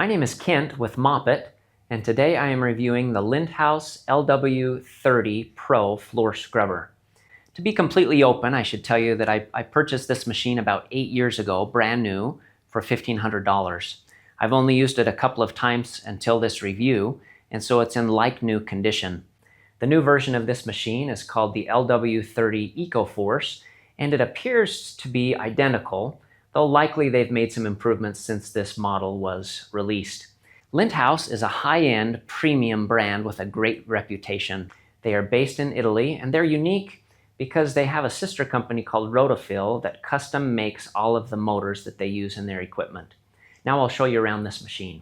My name is Kent with Mopit, and today I am reviewing the Lindhaus LW30 Pro floor scrubber. To be completely open, I should tell you that I purchased this machine about 8 years ago, brand new, for $1,500. I've only used it a couple of times until this review, and so it's in like-new condition. The new version of this machine is called the LW30 EcoForce, and it appears to be identical, though likely they've made some improvements since this model was released. Lindhaus is a high-end premium brand with a great reputation. They are based in Italy, and they're unique because they have a sister company called Rotofil that custom makes all of the motors that they use in their equipment. Now I'll show you around this machine.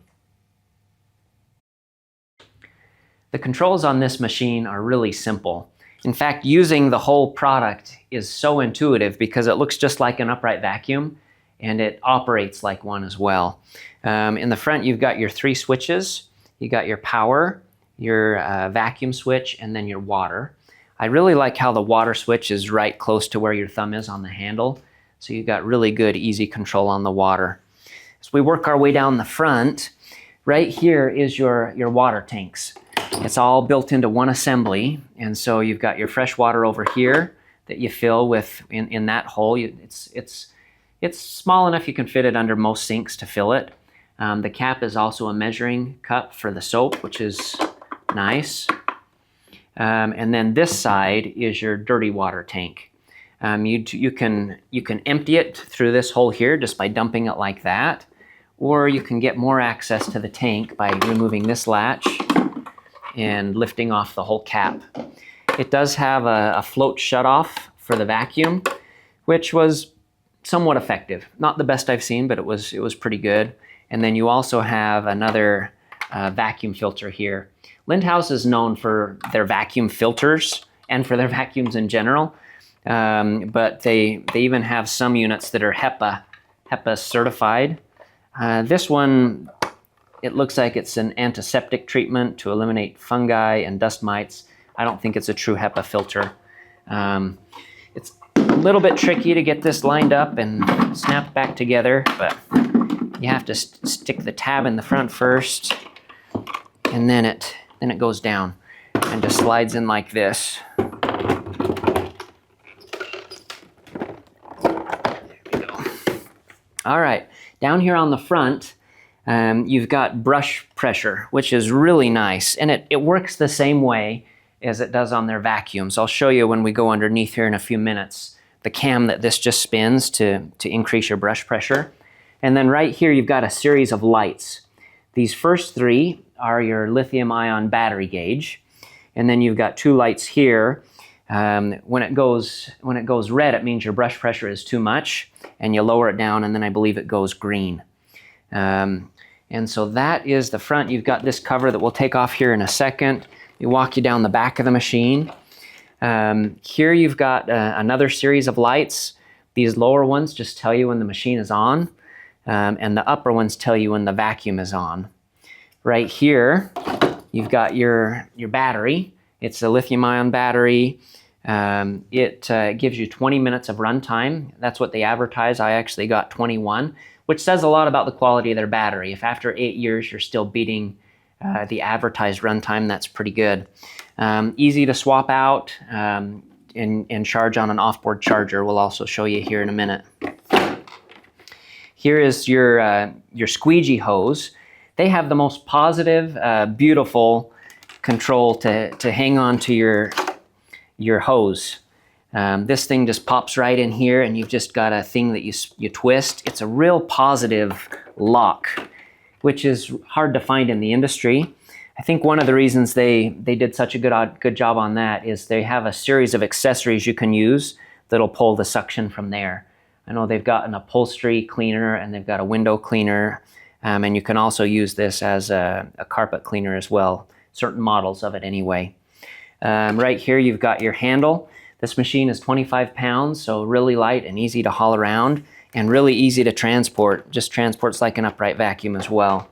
The controls on this machine are really simple. In fact, using the whole product is so intuitive because it looks just like an upright vacuum, and it operates like one as well. In the front, you've got your 3 switches. You got your power, your vacuum switch, and then your water. I really like how the water switch is right close to where your thumb is on the handle, so you've got really good, easy control on the water. As we work our way down the front, right here is your water tanks. It's all built into one assembly, and so you've got your fresh water over here that you fill with in that hole. It's small enough you can fit it under most sinks to fill it. The cap is also a measuring cup for the soap, which is nice. And then this side is your dirty water tank. You can empty it through this hole here just by dumping it like that, or you can get more access to the tank by removing this latch and lifting off the whole cap. It does have a float shutoff for the vacuum, which was somewhat effective. Not the best I've seen, but it was pretty good. And then you also have another vacuum filter here. Lindhaus is known for their vacuum filters and for their vacuums in general, but they even have some units that are HEPA certified. This one, it looks like it's an antiseptic treatment to eliminate fungi and dust mites. I don't think it's a true HEPA filter. It's a little bit tricky to get this lined up and snapped back together, but you have to stick the tab in the front first, and then it goes down and just slides in like this. There we go. All right, down here on the front, you've got brush pressure, which is really nice, and it works the same way as it does on their vacuums. I'll show you when we go underneath here in a few minutes the cam that this just spins to increase your brush pressure. And then right here you've got a series of lights. These first 3 are your lithium-ion battery gauge, and then you've got 2 lights here. When it goes red, it means your brush pressure is too much, and you lower it down, and then I believe it goes green. And so that is the front. You've got this cover that we'll take off here in a second. We walk you down the back of the machine. Here you've got another series of lights. These lower ones just tell you when the machine is on, and the upper ones tell you when the vacuum is on. Right here, you've got your battery. It's a lithium-ion battery. It gives you 20 minutes of runtime. That's what they advertise. I actually got 21, which says a lot about the quality of their battery. If after 8 years you're still beating the advertised runtime, that's pretty good. Easy to swap out and charge on an off-board charger. We'll also show you here in a minute. Here is your squeegee hose. They have the most positive, beautiful control to hang on to your hose. This thing just pops right in here, and you've just got a thing that you twist. It's a real positive lock, which is hard to find in the industry. I think one of the reasons they did such a good job on that is they have a series of accessories you can use that'll pull the suction from there. I know they've got an upholstery cleaner, and they've got a window cleaner, and you can also use this as a carpet cleaner as well, certain models of it anyway. Right here you've got your handle. This machine is 25 pounds, so really light and easy to haul around, and really easy to transport. Just transports like an upright vacuum as well.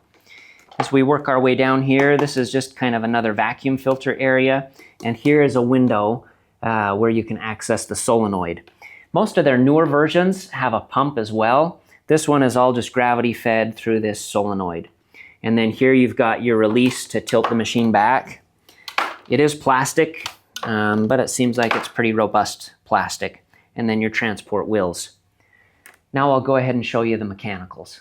As we work our way down here, this is just kind of another vacuum filter area, and here is a window where you can access the solenoid. Most of their newer versions have a pump as well. This one is all just gravity fed through this solenoid. And then here you've got your release to tilt the machine back. It is plastic, but it seems like it's pretty robust plastic. And then your transport wheels. Now I'll go ahead and show you the mechanicals.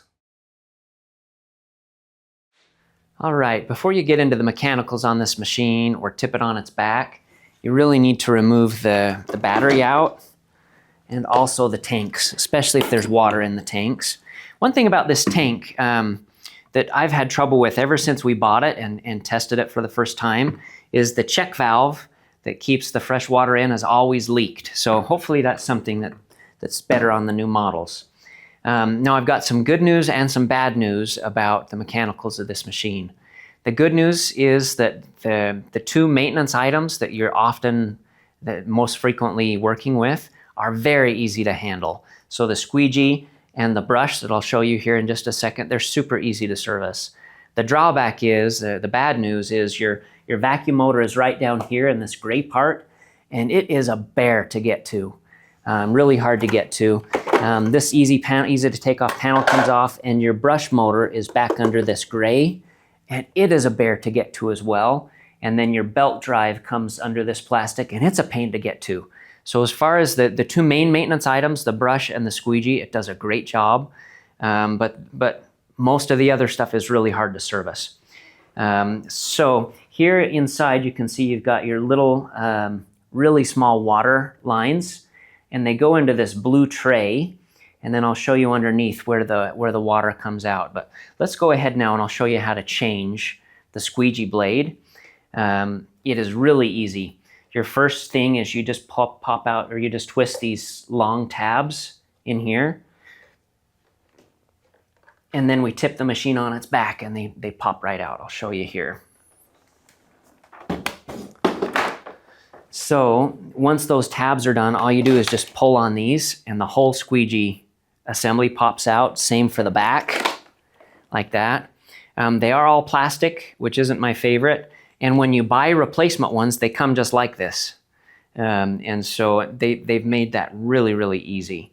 All right, before you get into the mechanicals on this machine or tip it on its back, you really need to remove the battery out and also the tanks, especially if there's water in the tanks. One thing about this tank that I've had trouble with ever since we bought it and tested it for the first time is the check valve that keeps the fresh water in has always leaked. So hopefully that's something that's better on the new models. Now I've got some good news and some bad news about the mechanicals of this machine. The good news is that the two maintenance items that you're most frequently working with are very easy to handle. So the squeegee and the brush that I'll show you here in just a second, they're super easy to service. The drawback is, the bad news is your vacuum motor is right down here in this gray part, and it is a bear to get to. Really hard to get to. This easy to take off panel comes off, and your brush motor is back under this gray, and it is a bear to get to as well. And then your belt drive comes under this plastic, and it's a pain to get to. So as far as the two main maintenance items, the brush and the squeegee, it does a great job, but most of the other stuff is really hard to service. So here inside you can see you've got your little really small water lines, and they go into this blue tray, and then I'll show you underneath where the water comes out. But let's go ahead now and I'll show you how to change the squeegee blade. It is really easy. Your first thing is you just pop out, or you just twist these long tabs in here, and then we tip the machine on its back and they pop right out. I'll show you here. So once those tabs are done, all you do is just pull on these and the whole squeegee assembly pops out. Same for the back, like that. They are all plastic, which isn't my favorite. And when you buy replacement ones, they come just like this. And so they've made that really, really easy.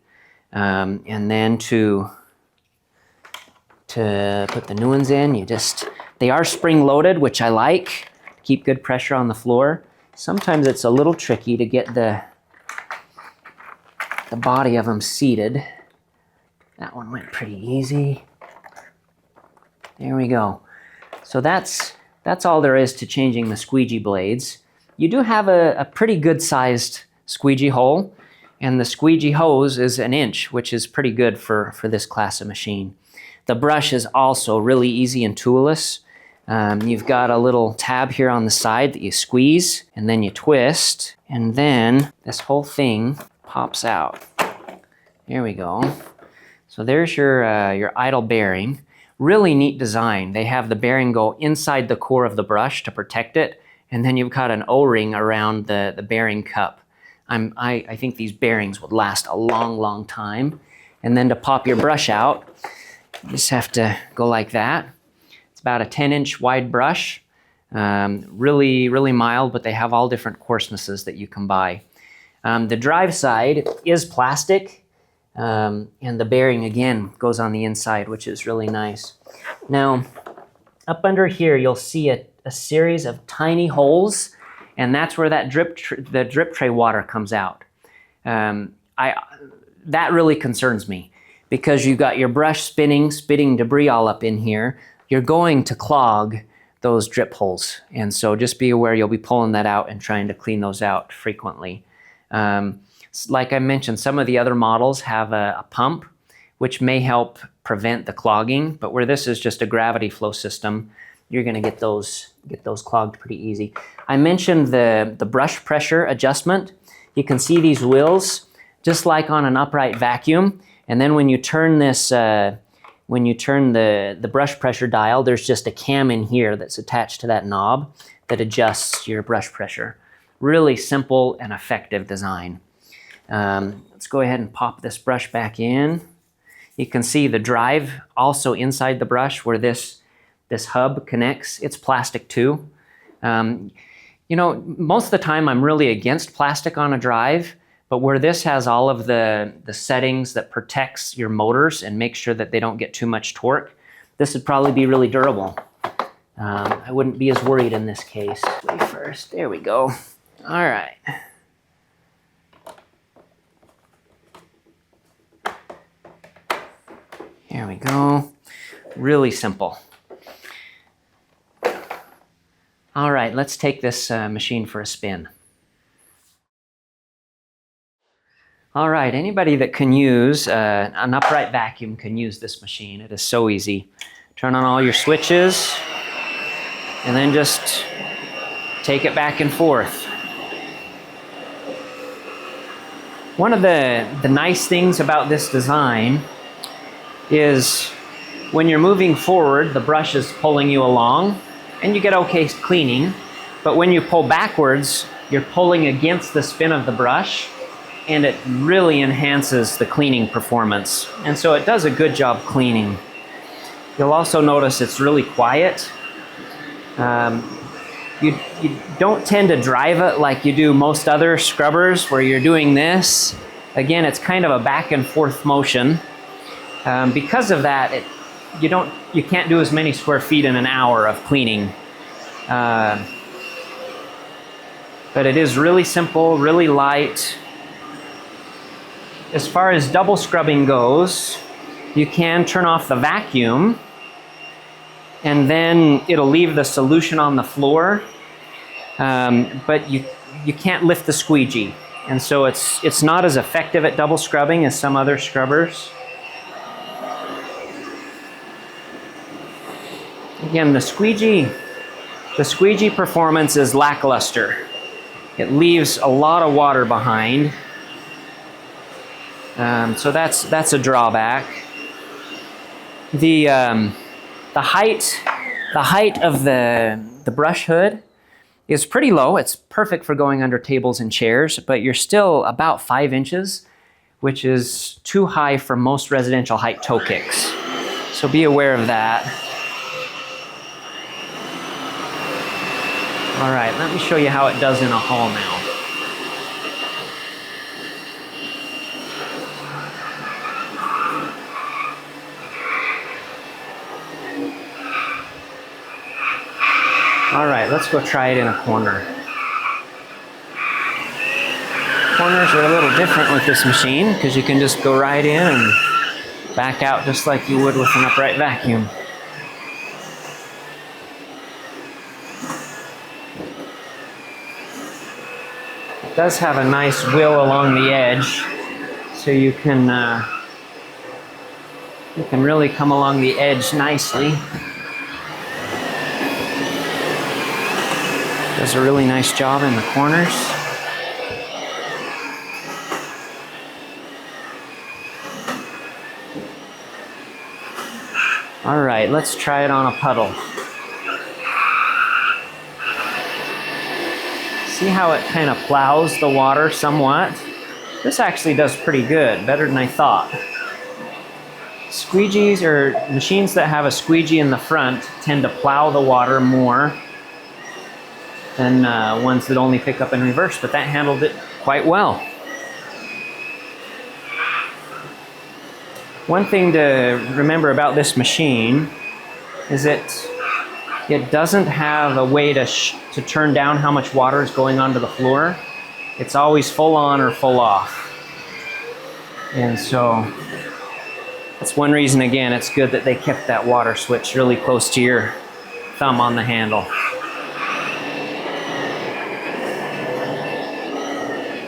And then to put the new ones in, they are spring loaded, which I like. Keep good pressure on the floor. Sometimes it's a little tricky to get the body of them seated. That one went pretty easy. There we go. So that's all there is to changing the squeegee blades. You do have a pretty good sized squeegee hole, and the squeegee hose is 1 inch, which is pretty good for this class of machine. The brush is also really easy and toolless. You've got a little tab here on the side that you squeeze, and then you twist, and then this whole thing pops out. There we go. So there's your idle bearing. Really neat design. They have the bearing go inside the core of the brush to protect it, and then you've got an O-ring around the bearing cup. I think these bearings would last a long, long time. And then to pop your brush out, you just have to go like that. It's about a 10-inch wide brush. Really, really mild, but they have all different coarsenesses that you can buy. The drive side is plastic. And the bearing again goes on the inside, which is really nice. Now, up under here, you'll see a series of tiny holes, and that's where that the drip tray water comes out. That really concerns me, because you've got your brush spitting debris all up in here. You're going to clog those drip holes, and so just be aware you'll be pulling that out and trying to clean those out frequently. Like I mentioned, some of the other models have a pump, which may help prevent the clogging, but where this is just a gravity flow system, you're going to get those clogged pretty easy. I mentioned the brush pressure adjustment. You can see these wheels, just like on an upright vacuum, and then when you turn this, when you turn the brush pressure dial, there's just a cam in here that's attached to that knob that adjusts your brush pressure. Really simple and effective design. Let's go ahead and pop this brush back in. You can see the drive also inside the brush where this hub connects. It's plastic too. You know, most of the time I'm really against plastic on a drive, but where this has all of the settings that protects your motors and makes sure that they don't get too much torque, this would probably be really durable. I wouldn't be as worried in this case. First, there we go. All right. Here we go. Really simple. All right, let's take this machine for a spin. All right, anybody that can use an upright vacuum can use this machine. It is so easy. Turn on all your switches and then just take it back and forth. One of the nice things about this design is when you're moving forward, the brush is pulling you along and you get okay cleaning. But when you pull backwards, you're pulling against the spin of the brush, and it really enhances the cleaning performance. And so it does a good job cleaning. You'll also notice it's really quiet. You don't tend to drive it like you do most other scrubbers where you're doing this. Again, it's kind of a back and forth motion. Because of that, you can't do as many square feet in an hour of cleaning. But it is really simple, really light. As far as double scrubbing goes, you can turn off the vacuum and then it'll leave the solution on the floor, but you can't lift the squeegee. And so it's not as effective at double scrubbing as some other scrubbers. Again, the squeegee performance is lackluster. It leaves a lot of water behind. So that's a drawback. The height of the brush hood is pretty low. It's perfect for going under tables and chairs, but you're still about 5 inches, which is too high for most residential height toe kicks. So be aware of that. All right, let me show you how it does in a hall now. All right, let's go try it in a corner. Corners are a little different with this machine because you can just go right in and back out just like you would with an upright vacuum. It does have a nice wheel along the edge, so you can really come along the edge nicely. Does a really nice job in the corners. All right, let's try it on a puddle. See how it kind of plows the water somewhat? This actually does pretty good, better than I thought. Squeegees, or machines that have a squeegee in the front, tend to plow the water more than ones that only pick up in reverse, but that handled it quite well. One thing to remember about this machine is it doesn't have a way to turn down how much water is going onto the floor. It's always full on or full off. And so that's one reason, again, it's good that they kept that water switch really close to your thumb on the handle.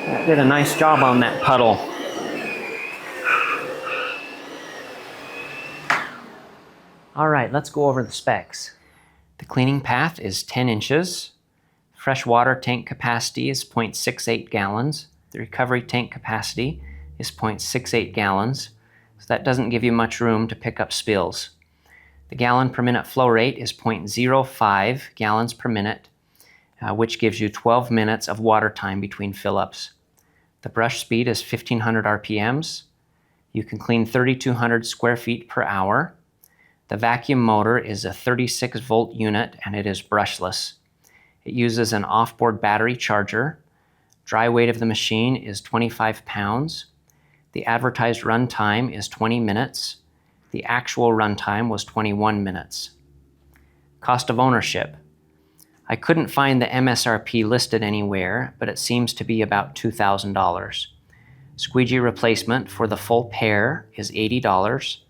That did a nice job on that puddle. All right, let's go over the specs. The cleaning path is 10 inches. Fresh water tank capacity is 0.68 gallons. The recovery tank capacity is 0.68 gallons. So that doesn't give you much room to pick up spills. The gallon per minute flow rate is 0.05 gallons per minute, which gives you 12 minutes of water time between fill-ups. The brush speed is 1500 RPMs. You can clean 3,200 square feet per hour. The vacuum motor is a 36 volt unit and it is brushless. It uses an off-board battery charger. Dry weight of the machine is 25 pounds. The advertised run time is 20 minutes. The actual runtime was 21 minutes. Cost of ownership. I couldn't find the MSRP listed anywhere, but it seems to be about $2,000. Squeegee replacement for the full pair is $80.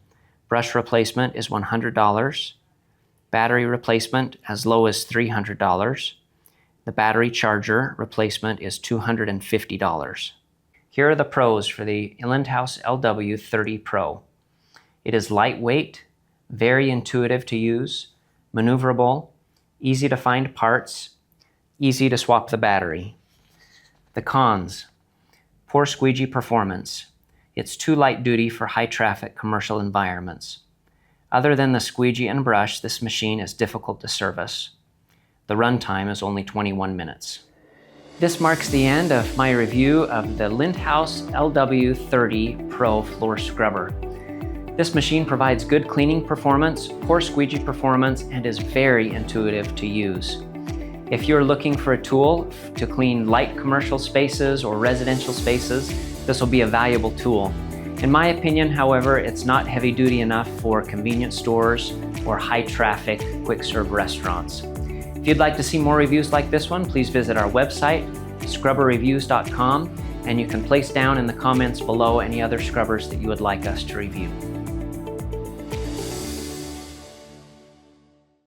Brush replacement is $100. Battery replacement as low as $300. The battery charger replacement is $250. Here are the pros for the Lindhaus LW30 Pro. It is lightweight, very intuitive to use, maneuverable, easy to find parts, easy to swap the battery. The cons: poor squeegee performance. It's too light duty for high traffic commercial environments. Other than the squeegee and brush, this machine is difficult to service. The runtime is only 21 minutes. This marks the end of my review of the Lindhaus LW30 Pro floor scrubber. This machine provides good cleaning performance, poor squeegee performance, and is very intuitive to use. If you're looking for a tool to clean light commercial spaces or residential spaces, this will be a valuable tool. In my opinion, however, it's not heavy duty enough for convenience stores or high traffic quick serve restaurants. If you'd like to see more reviews like this one, please visit our website, scrubberreviews.com, and you can place down in the comments below any other scrubbers that you would like us to review.